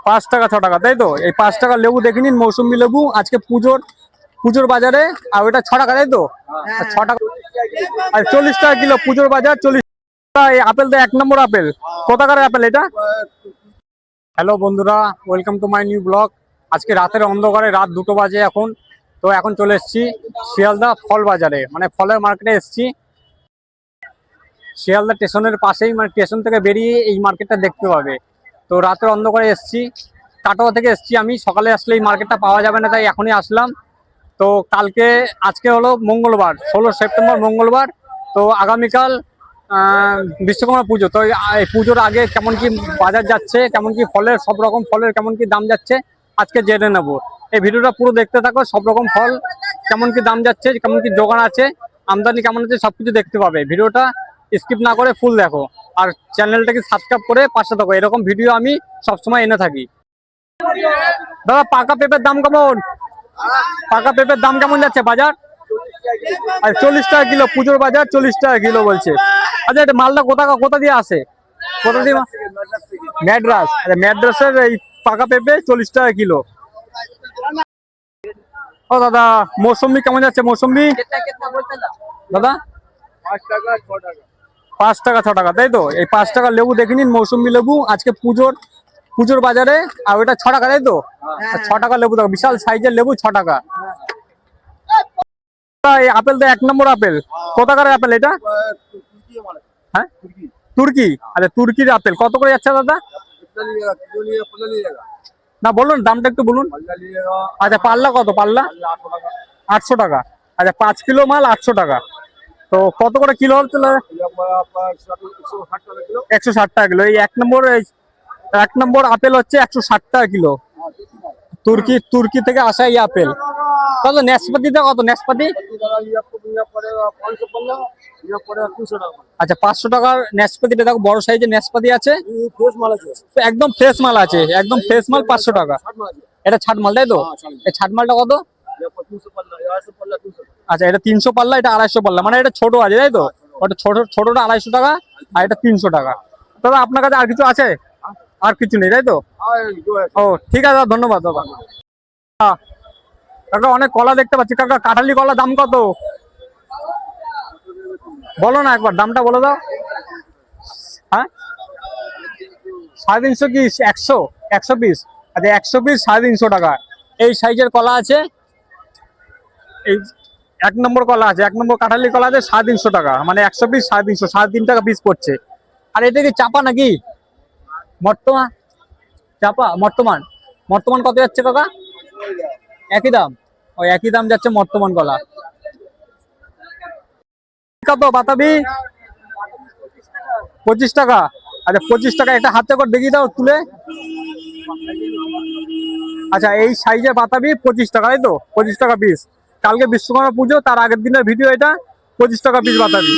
5 টাকা 6 টাকা, তাই তো? এই 5 টাকার লেবু দেখে নিন, মৌসুম্বি লেবু আজকে পুজোর পুজোর বাজারে। আর ওটা 6 টাকা, তাই তো? 6 টাকা আর 40 টাকা কিলো পুজোর বাজার, 40 টাকা। এই আপেল তো 1 নম্বর আপেল। কোথাকার আপেল এটা? হ্যালো বন্ধুরা, welcome to my new blog. আজকে রাতের অন্ধকারে, রাত 2টো বাজে এখন। তো এখন চলে এসেছি শিয়ালদা ফল বাজারে, মানে ফলের মার্কেটে এসেছি। শিয়ালদা স্টেশনের পাশেই, মানে স্টেশন থেকে বেরিয়ে এই মার্কেটটা দেখতে পাবে। তো রাতের অন্ধকারে এসেছি, কাটোয়া থেকে এসেছি আমি। সকালে আসলে এই মার্কেটটা পাওয়া যাবে না, তাই এখনই আসলাম। তো কালকে, আজকে হলো মঙ্গলবার, 16 সেপ্টেম্বর মঙ্গলবার। তো আগামীকাল বিশ্বকর্মা পুজো। তো এই পুজোর আগে কেমন কি বাজার যাচ্ছে, কেমন কি ফলের, সব রকম ফলের কেমন কি দাম যাচ্ছে আজকে জেনে নেবো। এই ভিডিওটা পুরো দেখতে থাকো, সব রকম ফল কেমন কি দাম যাচ্ছে, কেমন কি দোকান আছে, আমদানি কেমন আছে, সবকিছু দেখতে পাবে। ভিডিওটা স্কিপ না করে ফুল দেখো, আর চ্যানেলটাকে সাবস্ক্রাইব করে পাশে থাকো। এরকম ভিডিও আমি সবসময় এনে থাকি। দাদা, পাকা পেঁপের দাম কেমন? পাকা পেঁপের দাম কেমন যাচ্ছে বাজার? আর 40 টাকা কিলো পুজোর বাজার, 40 টাকা কিলো বলছে। আচ্ছা, এটা মালটা কোথা দিয়ে আসে? কোথা দিয়ে? ম্যাড্রাস। আচ্ছা, ম্যাড্রাসের এই পাকা পেঁপে 40 টাকা কিলো। ও দাদা, মৌসুম্বি কেমন যাচ্ছে মৌসুম্বি দাদা? 5 টাকা 6 টাকা, তাই তো? এই 5 টাকার লেবু দেখে নিন, মৌসুম্বি লেবু আজকে পুজোর বাজারে। আর ওটা 6 টাকা, তাই তো? 6 টাকা লেবু দেখো, বিশাল সাইজের লেবু, 6 টাকা। এই আপেল তো 1 নম্বর আপেল। কোথাকার আপেল এটা? হ্যাঁ, তুর্কি। আচ্ছা, তুর্কির আপেল কত করে যাচ্ছে দাদা? না, বলুন দামটা একটু বলুন। আচ্ছা, পাল্লা কত? পাল্লা 800 টাকা। আচ্ছা, 5 কিলো মাল 800 টাকা। তো কত করে কিলো হচ্ছে? 160 টাকা কিলো। এই 1 নম্বর আপেল হচ্ছে 160 টাকা কিলো। তুর্কি থেকে আসা এই আপেল। কত নেসপাতিটা কত? নেসপাতি আচ্ছা, 500 টাকার নেসপাতিটা দেখো, বড় সাইজের নেসপাতি আছে, একদম ফ্রেশ মাল আছে, একদম ফ্রেশ মাল। 500 টাকা। এটা ছাট মাল, তাই তো? এই ছাট মালটা কত? আচ্ছা, এটা 300 পাল্লা, এটা 250 পাল্লা, মানে এটা ছোট আছে, তাই তো? ওটা ছোটটা 250 টাকা, আর এটা 300 টাকা। দাদা, আপনার কাছে আর কিছু আছে? আর কিছু নেই, তাই তো? ও, ঠিক আছে দাদা, ধন্যবাদ দাদা। কাকা, অনেক কলা দেখতে পাচ্ছি। কাকা, কাঁঠালি কলা দাম কত? বলো না, একবার দামটা বলে দাও। হ্যাঁ, 350 কি 100? 100 পিস? আচ্ছা, 100 পিস 350 টাকা। এই সাইজের কলা আছে, এই 1 নম্বর কলা আছে, 1 নম্বর কাঁঠালি কলা আছে 350 টাকা, মানে 100 পিস 350, 3.5 টাকা পিস পড়ছে। আর এটা কি চাপা নাকি? বর্তমান চাপা বর্তমান বর্তমান কত যাচ্ছে কাকা? একই দাম? ওই একই দাম যাচ্ছে বর্তমান কলা। কত বাতাবি? 25 টাকা। আচ্ছা, 25 টাকা। একটা হাতে করে দেখিয়ে দাও তুলে। আচ্ছা, এই সাইজের বাতাবি 25 টাকা, তাই তো? 25 টাকা পিস। কালকে বিশ্বকর্মা পুজো, তার আগের দিনের ভিডিও এটা। 25 টাকা পিস বাতাবি।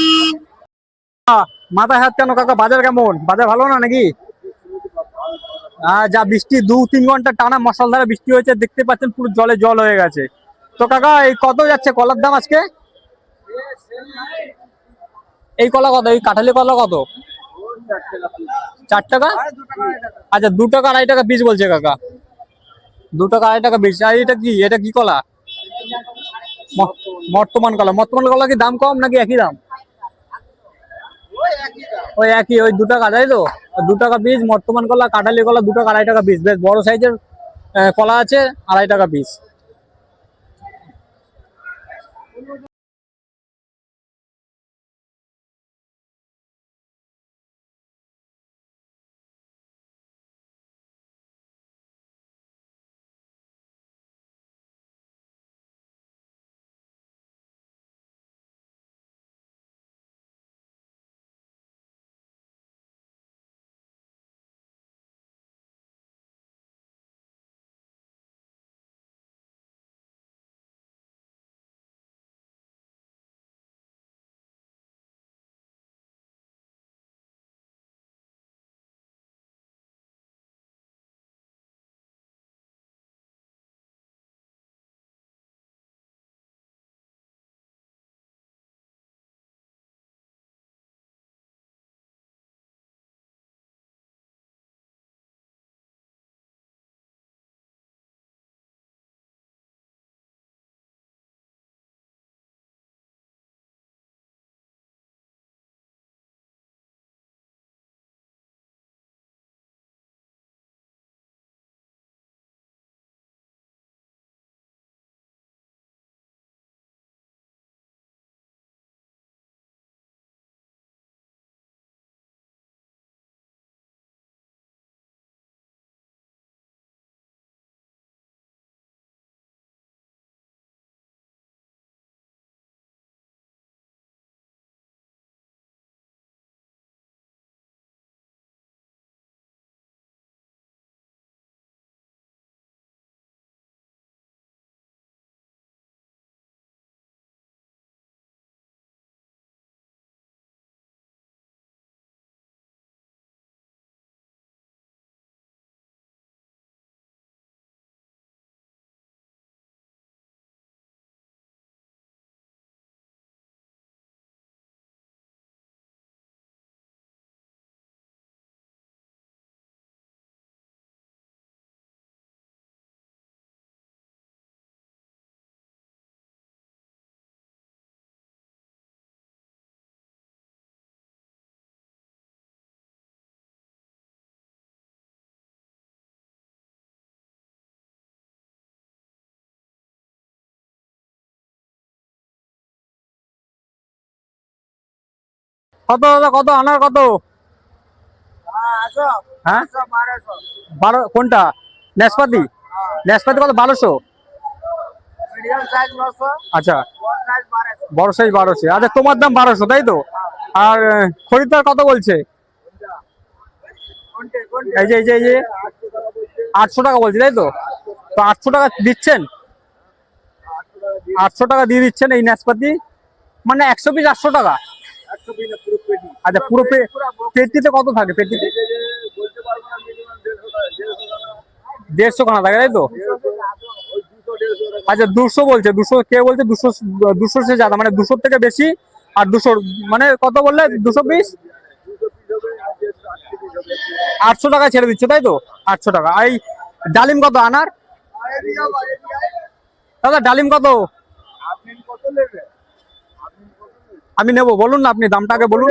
মাথায় হাত কেন কাকা? বাজার কেমন? বাজার ভালো না নাকি? যা বৃষ্টি, 2-3 ঘন্টা টানা মশালধারে বৃষ্টি হয়েছে, দেখতে পাচ্ছেন পুরো জলে জল হয়ে গেছে। তো কাকা, এই কত যাচ্ছে কলার দাম আজকে? এই কলা কত? এই কাঁঠালি কলা কত? 4 টাকা। আচ্ছা, 2 টাকা 2.5 টাকা পিস বলছে কাকা। 2 টাকা 2.5 টাকা পিস। আর এটা কি কলা? বর্তমান কলা। বর্তমান কলা কি দাম কম নাকি একই দাম? ওই একই, ওই 2 টাকা, তাই তো? 2 টাকা পিস বর্তমান কলা। কাঁঠালি কলা 2 টাকা 2.5 টাকা পিস, বেশ বড় সাইজের কলা আছে, 2.5 টাকা পিস। কত দাদা, কত আনার কত? হ্যাঁ 12, কোনটা নাশপাতি? নাশপাতি কত? 1200। আচ্ছা, বড় সাইজ 1200। আচ্ছা, তোমার দাম 1200 তাই তো? আর খরিদ্দার কত বলছে? এই যে 800 টাকা বলছে তাই তো? তো 800 টাকা দিচ্ছেন? 800 টাকা দিয়ে দিচ্ছেন এই নাশপাতি, মানে 100 পিস 800 টাকা? আচ্ছা, পুরো পেটিতে কত থাকে? পেটিতে 150 খানা থাকে তাই তো? আচ্ছা, 200 বলছে, 200 কে বলছে? 200, 200 সে জাদা, মানে 200 থেকে বেশি। আর 200 মানে কত বললে? 200 পিস 800 টাকা ছেড়ে দিচ্ছে তাই তো? 800 টাকা। এই ডালিম কত আনার? দাদা ডালিম কত? আমি নেবো, বলুন না আপনি দামটাকে বলুন।